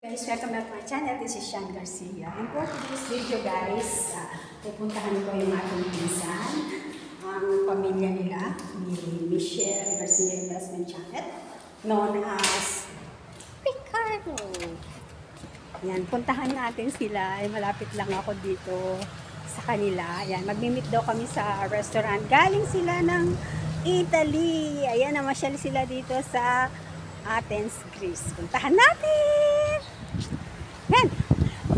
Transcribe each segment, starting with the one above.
Guys, welcome back to my channel. This is Sean Garcia. And for today's video guys, pupuntahan ko yung ating pinsan, ang pamilya nila ni Michelle Garcia Investment Channel, known as Ricardo. Yan, puntahan natin sila. Ay, malapit lang ako dito sa kanila. Yan, magmi-meet daw kami sa restaurant. Galing sila ng Italy. Ayan, namasyal sila dito sa Athens, Greece. Puntahan natin! Yan!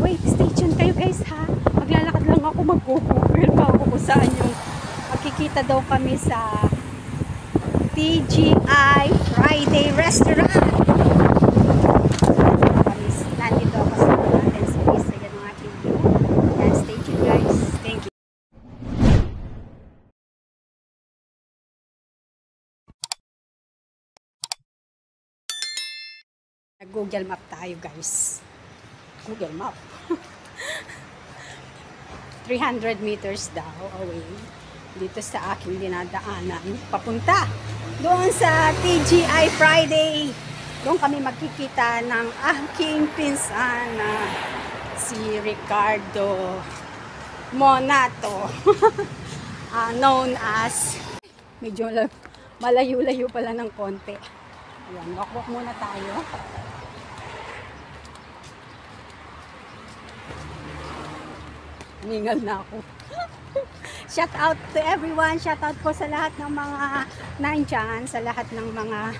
Wait, stay tuned kayo guys ha. Maglalakad lang ako, mag-google pa ako kung saan yung makikita daw kami sa TGI Friday Restaurant. Nandito ako sa Athens, Greece. Ayan ang aking view. Yan, stay tuned guys. Thank you. Google Map tayo guys. Google Map. 300 meters daw away dito sa aking dinadaanan. Papunta doon sa TGI Friday. Doon kami magkikita ng aking pinsan na si Ricardo Monato. Known as medyo malayo-layo pala ng konti. Ayan, walk-walk muna tayo. Ningal na ako. Shout out to everyone. Shout out po sa lahat ng mga nandyan, sa lahat ng mga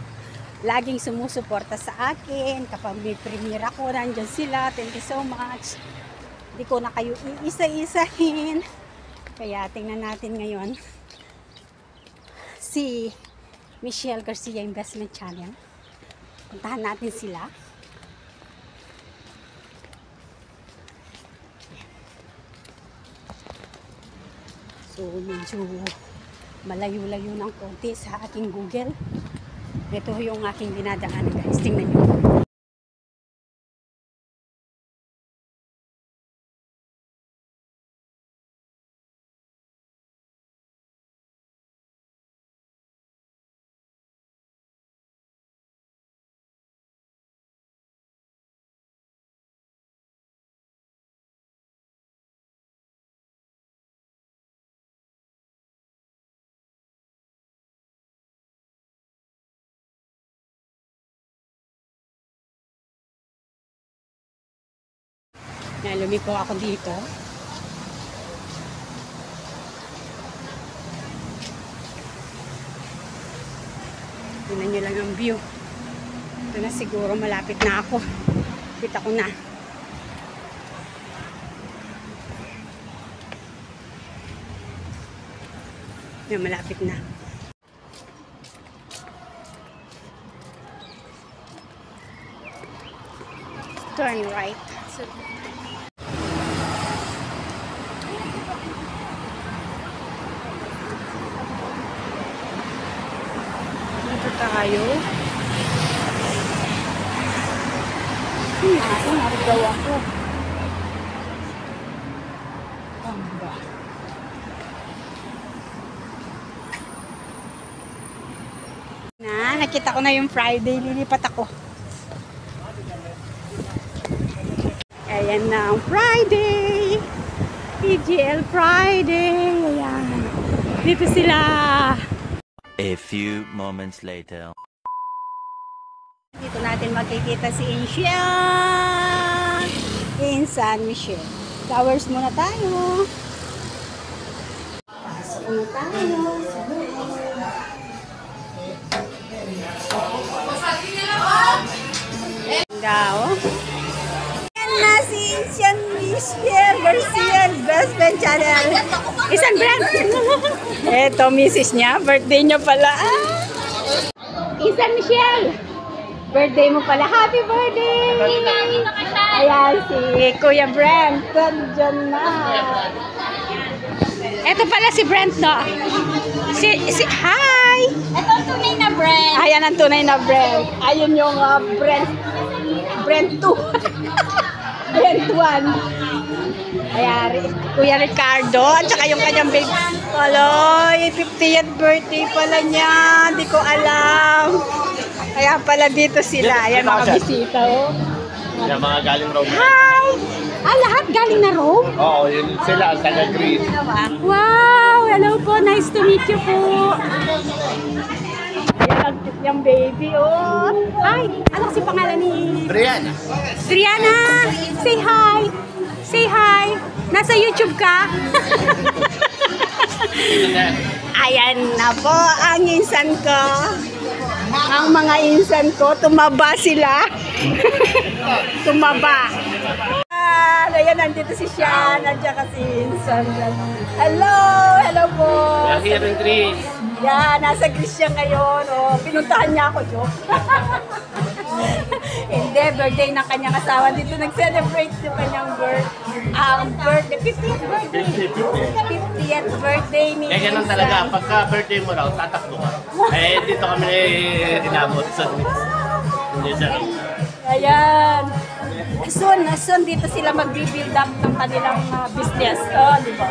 laging sumusuporta sa akin. Kapag may premiere ako, nandyan sila. Thank you so much. Hindi ko na kayo iisa-isahin. Kaya tingnan natin ngayon si Michelle Garcia Investment Channel. Puntahan natin sila. So, medyo malayo-layo ng konti sa aking Google. Ito yung aking dinadaanan guys. Tingnan nyo. Lumiko ako dito. Tingnan nyo lang ang view. Ito na siguro, malapit na ako. Kita ko na. Yan, malapit na. Turn right. Dito tayo. Ako, narigaw ako. Tamba. Nakita ko na yung Friday. Lilipat ako. Ayan na ang Friday. PGL Friday. Ayan. Dito sila. A few moments later. Dito natin makikita si in San Michelle. Flowers muna tayo. Pasok muna tayo. Daw. Na si San Michelle Garcia Investment Channel. Isang brand. Eto, misis niya. Birthday niya pala. San Michelle. Birthday mo pala. Happy birthday! Ayan, si Kuya Brent. Diyan na. Eto pala si Brent, no? Hi! Ito ang tunay na Brent. Ayan ang tunay na Brent. Ayun yung Brent 2. Brent 1. Ayan, Kuya Ricardo. At saka yung kanyang big... Aloy, 50th birthday pala niya. Hindi ko alam. Kaya pala dito sila. Ayan, mga bisita, oh. Yung mga galing Rome. Hi! Ah, lahat galing na Rome? Oo, yun sila ang taga-Greece. Wow! Hello po, nice to meet you po. Ayan, ang cute niyang baby, oh. Hi! Ano kasi pangalan ni... Brianna. Brianna! Say hi! Say hi! Nasa YouTube ka? Ayan na po ang insan ko. Ang mga insan ko, tumaba sila. Tumaba. Ayan, nandito si Sian, nandiyan kasi insan. Hello! Hello po! We are here in Greece. Yan, nasa Greece siya ngayon. Oh, pinuntahan niya ako, joke. Hindi, birthday ng kanyang asawa. Dito nag-celebrate yung kanyang birthday. 50th birthday. 50th birthday ni Kaya ganun talaga, pagka birthday mo raw, tatakbo ka. Eh, dito kami inabot sa Greece. Hindi sa Ayan. Soon dito sila mag-build up ng kanilang business. Oh, di ba?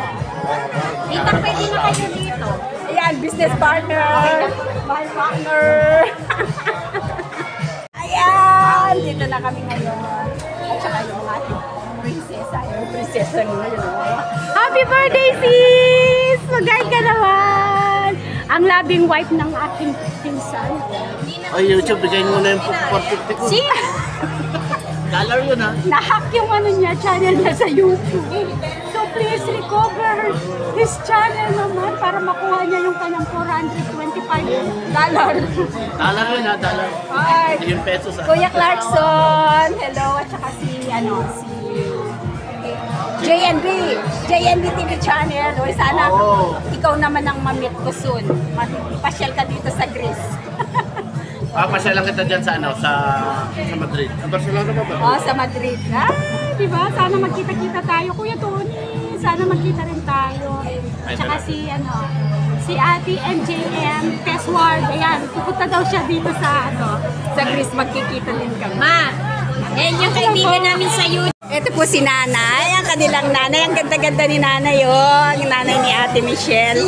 Dito pwede na kayo dito. Ayan, business partner. My partner. Ayan, dito na kami ngayon. At saka yung ating prinsesa. Yung prinsesa ngayon. Oh. Happy birthday, sis! Magay ka naman! Ang labing wife ng aking pinsan. Ay, YouTube, bigay mo na yung 450 ko. Si! Dollar yun ha. Nahack yung ano niya, channel niya sa YouTube. So please recover his channel naman para makuha niya yung kanyang $425. Dollar yun ha, dollar. Hi! Hindi yung pesos ha. Kuya Clarkson, hello, at saka si JNB TV channel. O sana ikaw naman ang mamit ko soon. Pasyal ka dito sa Greece. Papasya lang kita dyan sa ano, sa Madrid. Ang Barcelona ba ba? Oh, sa Madrid. Ah, di ba? Sana magkita-kita tayo, Kuya Tony. Sana magkita rin tayo. At saka si Ate MJM Tesward. Ayan, pupunta daw siya dito sa sa Greece, magkikita din kami. Ma, yan yung kaibigan namin sa YouTube. Ito po si Nanay, ang kanilang nanay. Ang ganda-ganda ni Nanay yun. Ang nanay ni Ate Michelle.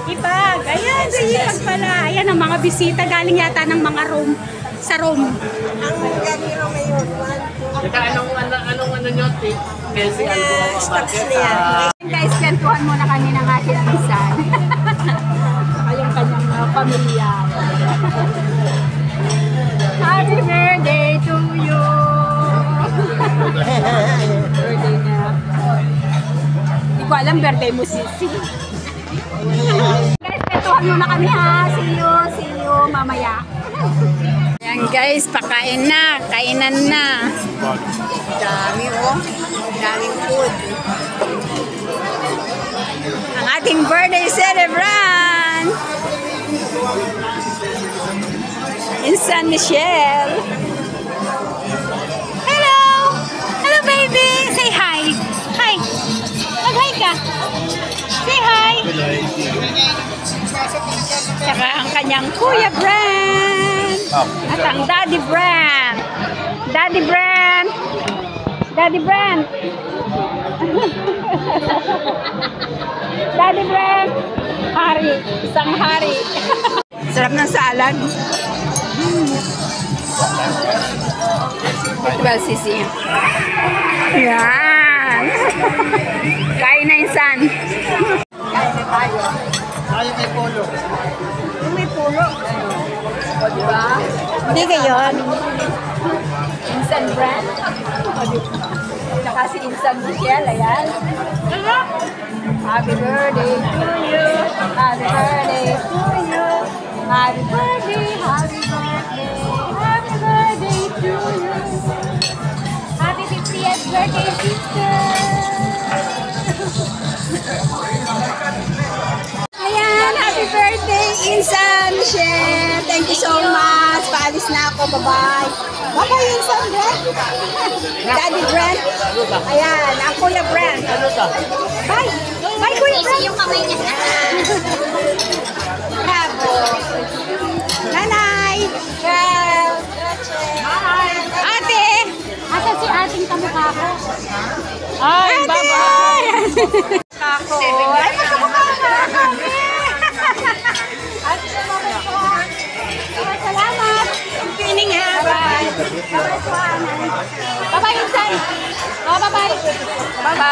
Ipag. Ayan, sa Ipag pala. Ayan ang mga bisita. Galing yata ng mga room. Sa room. Teka, anong nyo? Kasi market Guys, kwentuhan muna kami ng ating pinsan. Saka yung kanyang pamilya. Happy birthday to you! Birthday niya. Hindi ko alam, birthday mo sisi. Guys, kwentuhan muna kami ha. See you mamaya. Yan guys, pakain na. Kainan na. Dami oh. Daming food. Ang ating birthday celebrant in San Michelle. Hello! Hello baby! Say hi! Hi! Mag-hi ka! Say hi! Saka ang kanyang Kuya Brand! At ang Daddy Brand! Daddy Brand! Daddy Brand! Daddy Brand! Hari! Isang hari! Sarap ng salad. Ito ba sisi? Yan! Kain na insan. Kain na tayo. Tayo may polo. Yung may pulo. O diba? Hindi gayon. Insan brand. O diba? Tsaka si Insan Michelle. Ayan. Happy birthday to you. Happy birthday to you. Happy birthday, happy birthday, happy birthday to you. Happy 50th birthday, sister. Ayan, happy birthday, Insan Michelle. Thank you so much. Paalis na ako. Bye-bye. Bye-bye, Insan Brand. Daddy Brand. Ayan, ang Kuya Brand. Bye. Bye, Kuya Brand. Yung kamay niya. Bravo. Nanay. Well. Hi. Ate. Asa si ating kamukha ko? Ay, bye-bye. Ako. Ay, magkamukha ka kami. Ate, salamat. Salamat. Pining ha. Bye. Bye-bye, Insan. Oh, bye-bye. Bye-bye.